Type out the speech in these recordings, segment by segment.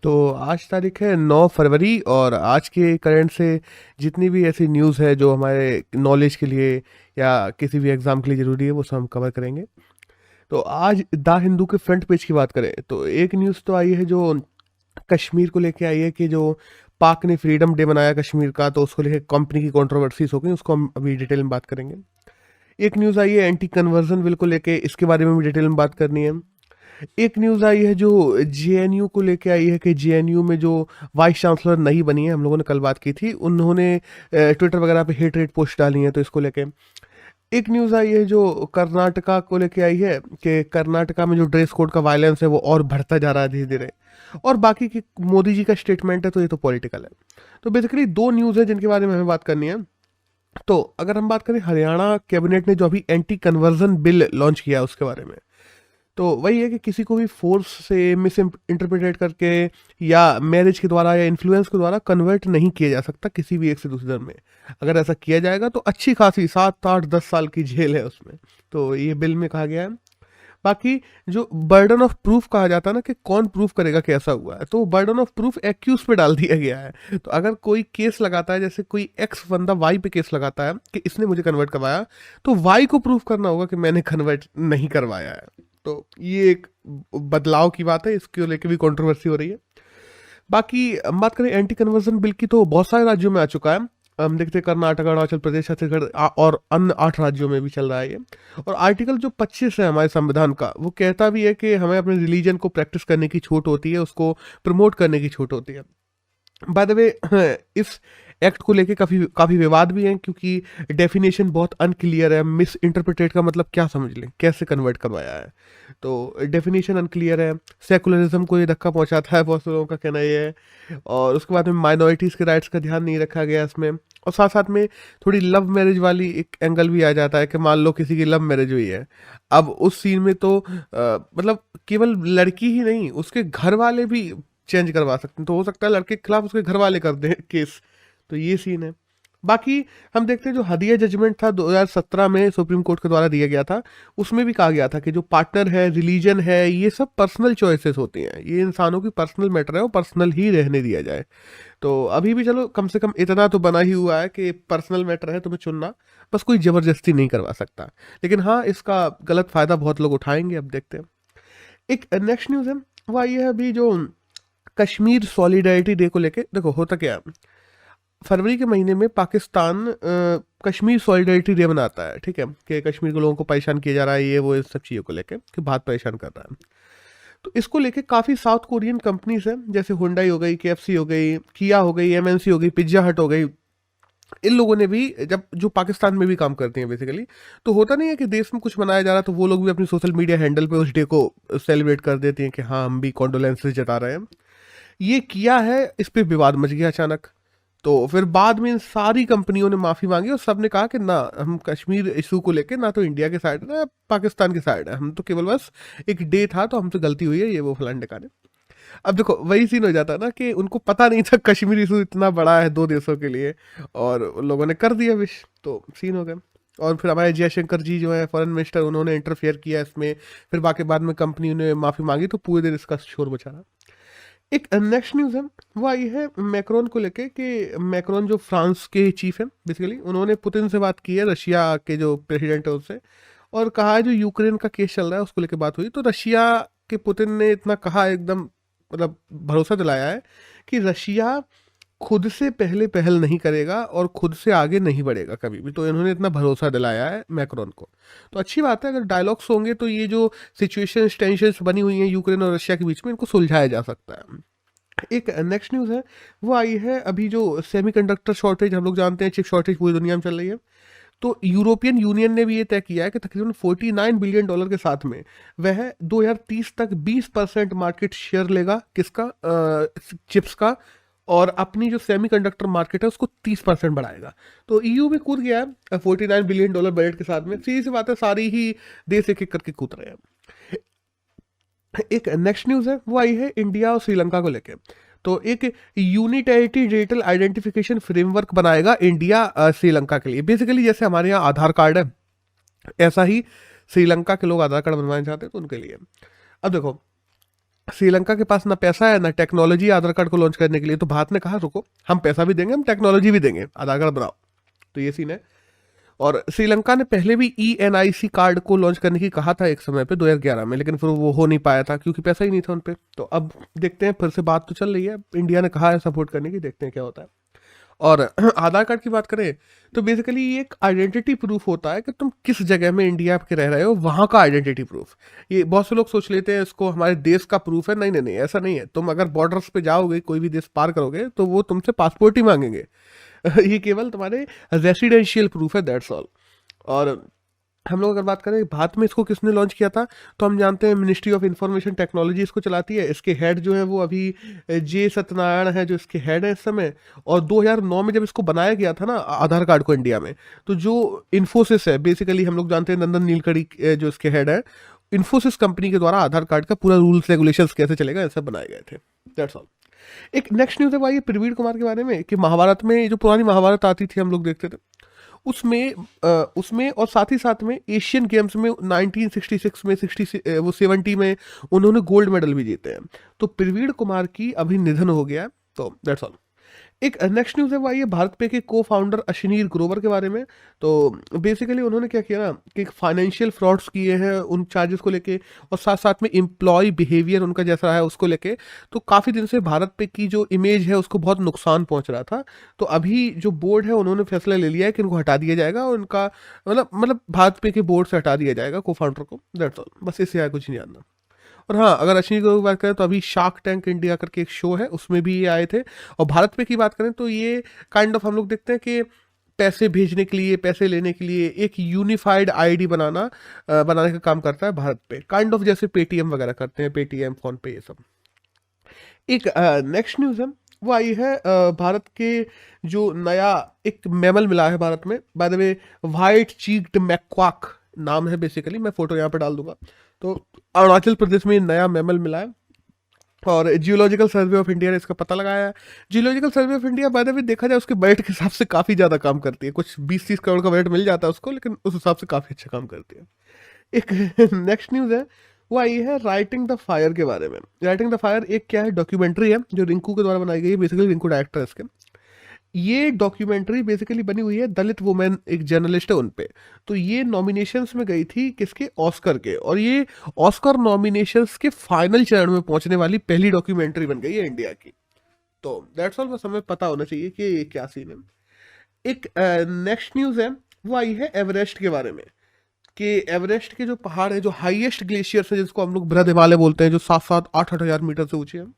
तो आज तारीख है 9 फरवरी और आज के करंट से जितनी भी ऐसी न्यूज़ है जो हमारे नॉलेज के लिए या किसी भी एग्ज़ाम के लिए ज़रूरी है वो सब हम कवर करेंगे। तो आज द हिंदू के फ्रंट पेज की बात करें तो एक न्यूज़ तो आई है जो कश्मीर को लेके आई है कि जो पाक ने फ्रीडम डे मनाया कश्मीर का, तो उसको लेके कंपनी की कंट्रोवर्सीज हो गई, उसको हम अभी डिटेल में बात करेंगे। एक न्यूज़ आई है एंटी कन्वर्जन बिल को लेके, इसके बारे में भी डिटेल में बात करनी है। एक न्यूज़ आई है जो जेएनयू को लेके आई है कि जेएनयू में जो वाइस चांसलर नहीं बनी है, हम लोगों ने कल बात की थी, उन्होंने ट्विटर वगैरह पे हेट रेट पोस्ट डाली है, तो इसको लेके एक न्यूज़ आई है जो कर्नाटका को लेके आई है कि कर्नाटका में जो ड्रेस कोड का वायलेंस है वो और बढ़ता जा रहा है धीरे धीरे। और बाकी की मोदी जी का स्टेटमेंट है, तो ये तो पॉलिटिकल है। तो बेसिकली दो न्यूज़ है जिनके बारे में हमें बात करनी है। तो अगर हम बात करें हरियाणा कैबिनेट ने जो अभी एंटी कन्वर्जन बिल लॉन्च किया है उसके बारे में, तो वही है कि किसी को भी फोर्स से मिस इंटरप्रिटेट करके या मैरिज के द्वारा या इन्फ्लुएंस के द्वारा कन्वर्ट नहीं किया जा सकता किसी भी एक से दूसरे धर्म में। अगर ऐसा किया जाएगा तो अच्छी खासी 7 8 10 साल की जेल है उसमें, तो ये बिल में कहा गया है। बाकी जो बर्डन ऑफ प्रूफ कहा जाता है ना कि कौन प्रूफ करेगा कि ऐसा हुआ है, तो बर्डन ऑफ प्रूफ एक्यूज पे डाल दिया गया है। तो अगर कोई केस लगाता है, जैसे कोई एक्स बंदा वाई पे केस लगाता है कि इसने मुझे कन्वर्ट करवाया, तो वाई को प्रूफ करना होगा कि मैंने कन्वर्ट नहीं करवाया है। तो ये एक बदलाव की बात है, इसको लेके भी कंट्रोवर्सी हो रही है। बाकी हम बात करें एंटी कन्वर्जन बिल की, तो बहुत सारे राज्यों में आ चुका है। हम देखते हैं कर्नाटक, अरुणाचल प्रदेश, छत्तीसगढ़ और अन्य 8 राज्यों में भी चल रहा है ये। और आर्टिकल जो 25 है हमारे संविधान का, वो कहता भी है कि हमें अपने रिलीजन को प्रैक्टिस करने की छूट होती है, उसको प्रमोट करने की छूट होती है। बाय द वे इस एक्ट को लेके काफ़ी काफ़ी विवाद भी हैं, क्योंकि डेफिनेशन बहुत अनक्लियर है। मिस इंटरप्रिटेट का मतलब क्या समझ लें, कैसे कन्वर्ट करवाया है, तो डेफिनेशन अनक्लियर है। सेकुलरिज्म को ये धक्का पहुंचाता है, बहुत से लोगों का कहना ये है। और उसके बाद में माइनॉरिटीज़ के राइट्स का ध्यान नहीं रखा गया इसमें। और साथ साथ में थोड़ी लव मैरिज वाली एक एंगल भी आ जाता है कि मान लो किसी की लव मैरिज हुई है, अब उस सीन में तो मतलब केवल लड़की ही नहीं, उसके घर वाले भी चेंज करवा सकते हैं। तो हो सकता है लड़के के खिलाफ उसके घर वाले कर दें केस, तो ये सीन है। बाकी हम देखते हैं जो हदिया जजमेंट था 2017 में सुप्रीम कोर्ट के द्वारा दिया गया था, उसमें भी कहा गया था कि जो पार्टनर है, रिलीजन है, ये सब पर्सनल चॉइसेस होती हैं, ये इंसानों की पर्सनल मैटर है, वो पर्सनल ही रहने दिया जाए। तो अभी भी चलो कम से कम इतना तो बना ही हुआ है कि पर्सनल मैटर है, तुम्हें चुनना, बस कोई ज़बरदस्ती नहीं करवा सकता। लेकिन हाँ, इसका गलत फ़ायदा बहुत लोग उठाएंगे, अब देखते हैं। एक नेक्स्ट न्यूज़ है, वो आई है अभी जो कश्मीर सॉलिडारिटी डे को लेके। देखो होता क्या है, फरवरी के महीने में पाकिस्तान कश्मीर सॉलिडारिटी डे मनाता है, ठीक है, कि कश्मीर के लोगों को परेशान किया जा रहा है, ये वो इस सब चीज़ों को लेके कि बहुत परेशान कर रहा है। तो इसको लेके काफ़ी साउथ कोरियन कंपनीज हैं, जैसे हुंडई हो गई, केएफसी हो गई, किया हो गई, एमएनसी हो गई, पिज्जा हट हो गई। इन लोगों ने भी, जब जो पाकिस्तान में भी काम करते हैं बेसिकली, तो होता नहीं है कि देश में कुछ मनाया जा रहा है तो वो लोग भी अपनी सोशल मीडिया हैंडल पे उस डे को सेलिब्रेट कर देते हैं कि हाँ हम भी कॉन्डोलेंसेस जता रहे हैं। ये किया है, इस पे विवाद मच गया अचानक। तो फिर बाद में इन सारी कंपनियों ने माफ़ी मांगी और सब ने कहा कि ना, हम कश्मीर इशू को लेके ना तो इंडिया के साइड है ना पाकिस्तान के साइड है, हम तो केवल बस एक डे था तो हमसे गलती हुई है, ये वो फलान ढिकाने। अब देखो वही सीन हो जाता है ना कि उनको पता नहीं था कश्मीर इशू इतना बड़ा है दो देशों के लिए, और उन लोगों ने कर दिया विश, तो सीन हो गया। और फिर हमारे जयशंकर जी जो है फॉरेन मिनिस्टर, उन्होंने इंटरफेयर किया इसमें। फिर बाकी बाद में कंपनी ने माफ़ी मांगी, तो पूरे दिन इसका शोर मचा रहा। एक नेक्स्ट न्यूज़ है, वो आई है मैक्रोन को लेके कि मैक्रोन जो फ्रांस के चीफ हैं बेसिकली, उन्होंने पुतिन से बात की है, रशिया के जो प्रेसिडेंट है उससे, और कहा है जो यूक्रेन का केस चल रहा है उसको लेके बात हुई। तो रशिया के पुतिन ने इतना कहा, एकदम मतलब भरोसा दिलाया है कि रशिया खुद से पहले पहल नहीं करेगा और खुद से आगे नहीं बढ़ेगा कभी भी। तो इन्होंने इतना भरोसा दिलाया है मैक्रोन को, तो अच्छी बात है। अगर डायलॉग्स होंगे तो ये जो सिचुएशन टेंशन बनी हुई हैं यूक्रेन और रशिया के बीच में, इनको सुलझाया जा सकता है। एक नेक्स्ट न्यूज़ है, वो आई है अभी जो सेमीकंडक्टर शॉर्टेज, हम लोग जानते हैं चिप शॉर्टेज पूरी दुनिया में चल रही है। तो यूरोपियन यूनियन ने भी ये तय किया है कि तकरीबन $49 बिलियन के साथ में वह 2030 तक 20% मार्केट शेयर लेगा, किसका, चिप्स का, और अपनी जो सेमीकंडक्टर मार्केट है उसको 30% बढ़ाएगा। तो ईयू भी कूद गया है $49 बिलियन बजट के साथ में। सीधी सी बात है, सारी ही देश एक एक करके कूद रहे हैं। एक नेक्स्ट न्यूज़ है, वो आई है इंडिया और श्रीलंका को लेके। तो एक यूनिटैरिटी डिजिटल आइडेंटिफिकेशन फ्रेमवर्क बनाएगा इंडिया श्रीलंका के लिए। बेसिकली जैसे हमारे यहाँ आधार कार्ड है, ऐसा ही श्रीलंका के लोग आधार कार्ड बनवाना चाहते हैं तो उनके लिए। अब देखो, श्रीलंका के पास ना पैसा है ना टेक्नोलॉजी आधार कार्ड को लॉन्च करने के लिए, तो भारत ने कहा रुको, हम पैसा भी देंगे, हम टेक्नोलॉजी भी देंगे, आधार कार्ड बनाओ। तो ये सीन है। और श्रीलंका ने पहले भी ENIC कार्ड को लॉन्च करने की कहा था एक समय पे 2011 में, लेकिन फिर वो हो नहीं पाया था क्योंकि पैसा ही नहीं था उन पे। तो अब देखते हैं, फिर से बात तो चल रही है, इंडिया ने कहा है सपोर्ट करने की, देखते हैं क्या होता है। और आधार कार्ड की बात करें तो बेसिकली ये एक आइडेंटिटी प्रूफ होता है कि तुम किस जगह में इंडिया के रह रहे हो, वहाँ का आइडेंटिटी प्रूफ। ये बहुत से लोग सोच लेते हैं इसको हमारे देश का प्रूफ है, नहीं नहीं नहीं, ऐसा नहीं है। तुम अगर बॉर्डर्स पे जाओगे, कोई भी देश पार करोगे, तो वो तुमसे पासपोर्ट ही मांगेंगे। ये केवल तुम्हारे रेसिडेंशियल प्रूफ है, दैट्स ऑल। और हम लोग अगर बात करें भारत में इसको किसने लॉन्च किया था, तो हम जानते हैं मिनिस्ट्री ऑफ इंफॉर्मेशन टेक्नोलॉजी इसको चलाती है। इसके हेड जो है वो अभी जे सत्यनारायण है, जो इसके हेड है इस समय। और 2009 में जब इसको बनाया गया था ना आधार कार्ड को इंडिया में, तो जो इन्फोसिस है, बेसिकली हम लोग जानते हैं नंदन नीलकड़ी जो इसके हेड है, इन्फोसिस कंपनी के द्वारा आधार कार्ड का पूरा रूल्स रेगुलेशंस कैसे चलेगा ऐसा बनाए गए थे, दैट्स ऑल। एक नेक्स्ट न्यूज़ है भाई प्रवीण कुमार के बारे में, कि महाभारत में जो पुरानी महाभारत आती थी हम लोग देखते थे, उसमें और साथ ही साथ में एशियन गेम्स में 1966 में 70 में उन्होंने गोल्ड मेडल भी जीते हैं। तो प्रवीण कुमार की अभी निधन हो गया है, तो दैट्स ऑल। एक नेक्स्ट न्यूज़ है वो आई है भारत पे के को फाउंडर अशनीर ग्रोवर के बारे में। तो बेसिकली उन्होंने क्या किया ना कि फाइनेंशियल फ्रॉड्स किए हैं उन चार्जेस को लेके, और साथ साथ में एम्प्लॉय बिहेवियर उनका जैसा है उसको लेके। तो काफ़ी दिन से भारत पे की जो इमेज है उसको बहुत नुकसान पहुंच रहा था। तो अभी जो बोर्ड है उन्होंने फैसला ले लिया है कि इनको हटा दिया जाएगा, और उनका मतलब भारत पे के बोर्ड से हटा दिया जाएगा को फाउंडर को, दैट्स ऑल। बस इससे आया कुछ नहीं जानना। और हाँ, अगर अश्विनी की बात करें तो अभी शार्क टैंक इंडिया करके एक शो है, उसमें भी ये आए थे। और भारत पे की बात करें तो ये काइंड ऑफ हम लोग देखते हैं कि पैसे भेजने के लिए, पैसे लेने के लिए एक यूनिफाइड आईडी बनाने का काम करता है भारत पे, काइंड ऑफ जैसे पेटीएम वगैरह करते हैं, पेटीएम फोन पे ये सब। एक नेक्स्ट न्यूज़ है वो आई है भारत के जो नया एक मैमल मिला है भारत में, बाय द वे व्हाइट चीक्ड मैक्वाक नाम है बेसिकली, मैं फोटो यहाँ पे डाल दूंगा। तो अरुणाचल प्रदेश में नया मैमल मिला है, और जियोलॉजिकल सर्वे ऑफ इंडिया ने इसका पता लगाया है। Geological survey of India by the way देखा जाए उसके बजट के हिसाब से काफ़ी ज़्यादा काम करती है, कुछ 20-30 करोड़ का बजट मिल जाता है उसको, लेकिन उस हिसाब से काफ़ी अच्छा काम करती है। एक नेक्स्ट न्यूज़ है वो आई है राइटिंग द फायर के बारे में। राइटिंग द फायर एक क्या है, डॉक्यूमेंट्री है जो रिंकू के द्वारा बनाई गई है, बेसिकली रिंकू डायरेक्टर है इसके। ये डॉक्यूमेंट्री बेसिकली बनी हुई है दलित वुमेन, एक जर्नलिस्ट है उन पे। तो ये नॉमिनेशंस में गई थी किसके, ऑस्कर के, और ये ऑस्कर नॉमिनेशंस के फाइनल चरण में पहुंचने वाली पहली डॉक्यूमेंट्री बन गई है इंडिया की। तो दैट्स ऑल, बस हमें पता होना चाहिए कि ये क्या सीन है। एक नेक्स्ट न्यूज़ है वो आई है एवरेस्ट के बारे में, कि एवरेस्ट के जो पहाड़ है, जो हाईएस्ट ग्लेशियर्स है जिसको हम लोग बृहद हिमालय बोलते हैं, जो 7-8 हज़ार मीटर से ऊंचे हैं,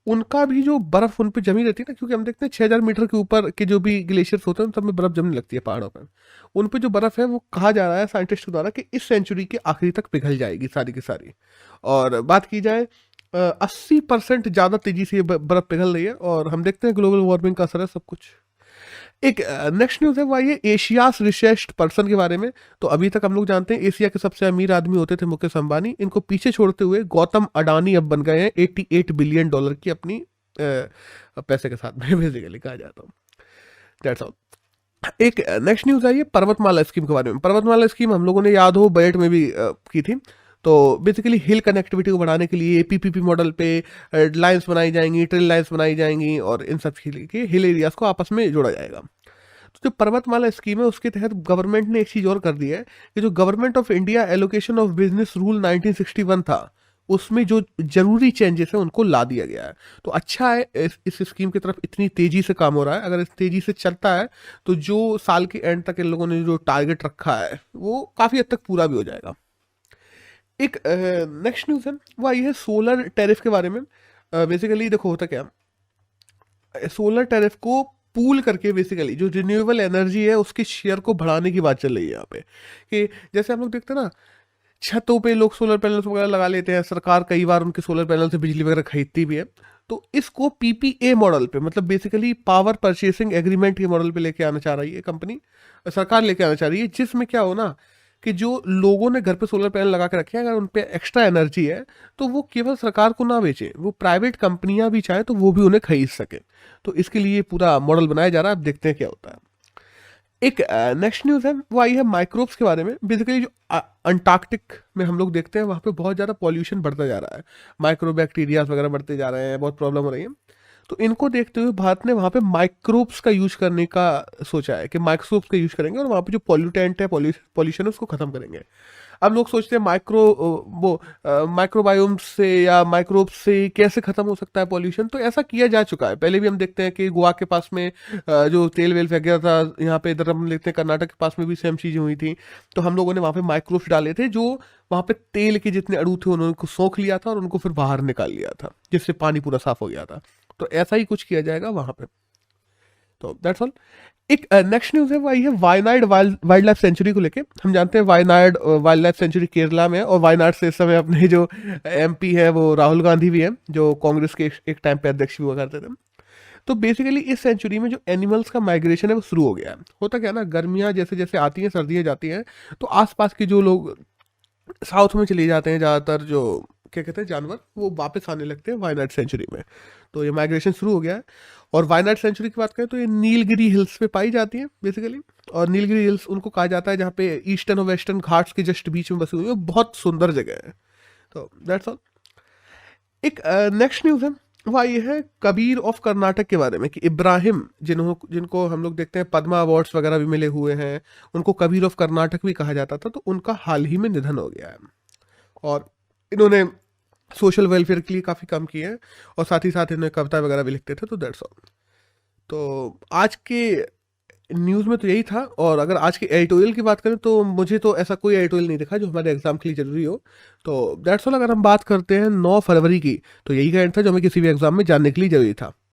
उनका भी जो बर्फ उन पे जमी रहती है ना, क्योंकि हम देखते हैं 6000 मीटर के ऊपर के जो भी ग्लेशियर्स होते हैं उन सब में बर्फ जमने लगती है पहाड़ों पर। उन पे जो बर्फ है वो कहा जा रहा है साइंटिस्ट द्वारा कि इस सेंचुरी के आखिरी तक पिघल जाएगी सारी की सारी। और बात की जाए 80% ज़्यादा तेजी से ये बर्फ पिघल रही है, और हम देखते हैं ग्लोबल वार्मिंग का असर है सब कुछ। एक नेक्स्ट न्यूज़ है वो आई है एशियाज रिचेस्ट पर्सन के बारे में। तो अभी तक हम लोग जानते हैं एशिया के सबसे अमीर आदमी होते थे मुकेश अंबानी, इनको पीछे छोड़ते हुए गौतम अडानी अब बन गए हैं $88 बिलियन की अपनी पैसे के साथ में, बेसिकली कहा जाता हूँ। That's all. एक नेक्स्ट न्यूज़ आई है पर्वतमाला स्कीम के बारे में। पर्वतमाला स्कीम हम लोगों ने याद हो बजट में भी की थी। तो बेसिकली हिल कनेक्टिविटी को बढ़ाने के लिए पीपीपी मॉडल पे लाइंस बनाई जाएंगी, ट्रेल लाइंस बनाई जाएंगी, और इन सब के हिल एरियाज को आपस में जोड़ा जाएगा। तो जो पर्वतमाला स्कीम है उसके तहत गवर्नमेंट ने एक चीज़ और कर दी है कि जो government of India allocation of business rule 1961 था, उसमें जो जरूरी चेंजेस है उनको ला दिया गया है। तो अच्छा है इस स्कीम की तरफ इतनी तेजी से काम हो रहा है। अगर इस तेजी से चलता है तो जो साल के एंड तक इन लोगों ने जो टारगेट रखा है वो काफ़ी हद तक पूरा भी हो जाएगा। एक नेक्स्ट न्यूज़ है वो आई है सोलर टैरिफ के बारे में। बेसिकली देखो होता क्या, सोलर टैरिफ को पूल करके बेसिकली जो रिन्यूएबल एनर्जी है उसके शेयर को बढ़ाने की बात चल रही है यहाँ पे। कि जैसे हम लोग देखते हैं ना, छतों पे लोग सोलर पैनल्स वगैरह लगा लेते हैं, सरकार कई बार उनके सोलर पैनल से बिजली वगैरह खरीदती भी है। तो इसको पीपीए मॉडल पे, मतलब बेसिकली पावर परचेसिंग एग्रीमेंट के मॉडल पे लेके आना चाह रही है कंपनी, सरकार लेके आना चाह रही है, जिसमें क्या हो ना कि जो लोगों ने घर पे सोलर पैनल लगा के रखे हैं, अगर उन पे एक्स्ट्रा एनर्जी है तो वो केवल सरकार को ना बेचे, वो प्राइवेट कंपनियां भी चाहें तो वो भी उन्हें खरीद सके। तो इसके लिए पूरा मॉडल बनाया जा रहा है, अब देखते हैं क्या होता है। एक नेक्स्ट न्यूज़ है, वो आई है माइक्रोब्स के बारे में। बेसिकली जो अंटार्कटिक में हम लोग देखते हैं, वहाँ पे बहुत ज़्यादा पॉल्यूशन बढ़ता जा रहा है, माइक्रो बैक्टीरियाज वगैरह बढ़ते जा रहे हैं, बहुत प्रॉब्लम हो रही है। तो इनको देखते हुए भारत ने वहाँ पे माइक्रोब्स का यूज करने का सोचा है कि माइक्रोब्स का यूज करेंगे और वहाँ पे जो पॉल्यूटेंट है, पॉल्यूशन है, उसको खत्म करेंगे। अब लोग सोचते हैं माइक्रोबायोम से या माइक्रोब्स से कैसे खत्म हो सकता है पॉल्यूशन। तो ऐसा किया जा चुका है, पहले भी हम देखते हैं कि गोवा के पास में जो तेल वेल फेंक गया था, यहाँ पे इधर हम देखते हैं कर्नाटक के पास में भी सेम चीज़ें हुई थी। तो हम लोगों ने वहाँ पे माइक्रोब्स डाले थे जो वहाँ पे तेल के जितने अणु थे उनको सोख लिया था और उनको फिर बाहर निकाल लिया था, जिससे पानी पूरा साफ हो गया था। तो ऐसा ही कुछ किया जाएगा वहाँ पे। तो दैट्स ऑल। एक नेक्स्ट न्यूज़ है, वो आई है वायनाड वाइल्ड लाइफ सेंचुरी को लेके। हम जानते हैं Wayanad wild life sanctuary Kerala में है, और वायनाड से इस समय अपने जो एमपी है वो राहुल गांधी भी है, जो कांग्रेस के एक टाइम पे अध्यक्ष भी हुआ करते थे। तो बेसिकली इस सेंचुरी में जो एनिमल्स का माइग्रेशन है वो शुरू हो गया है। होता क्या है ना, गर्मियाँ जैसे जैसे आती हैं, सर्दियाँ जाती हैं, तो आसपास के जो लोग साउथ में चले जाते हैं, ज़्यादातर जो क्या कहते हैं जानवर, वो वापस आने लगते हैं वायनाड सेंचुरी में। तो ये माइग्रेशन शुरू हो गया है। और वायनाड सेंचुरी की बात करें तो ये नीलगिरी हिल्स पे पाई जाती है बेसिकली। और नीलगिरी हिल्स उनको कहा जाता है जहाँ पे ईस्टर्न और वेस्टर्न घाट्स के जस्ट बीच में बसी हुई है, बहुत सुंदर जगह है। तो दैट्स ऑल। एक नेक्स्ट न्यूज़ है, वह ये है कबीर ऑफ कर्नाटक के बारे में, कि इब्राहिम जिनको हम लोग देखते हैं पद्मा अवार्ड्स वगैरह भी मिले हुए हैं, उनको कबीर ऑफ कर्नाटक भी कहा जाता था। तो उनका हाल ही में निधन हो गया है। और इन्होंने सोशल वेलफेयर के लिए काफ़ी काम किए हैं, और साथ ही साथ इन्हें कविता वगैरह भी लिखते थे। तो दैट्स ऑल। तो आज के न्यूज़ में तो यही था। और अगर आज के एडिटोरियल की बात करें तो मुझे तो ऐसा कोई एडिटोरियल नहीं दिखा जो हमारे एग्जाम के लिए ज़रूरी हो। तो दैट्स ऑल। अगर हम बात करते हैं 9 फरवरी की, तो यही करंट था जो हमें किसी भी एग्जाम में जानने के लिए ज़रूरी था।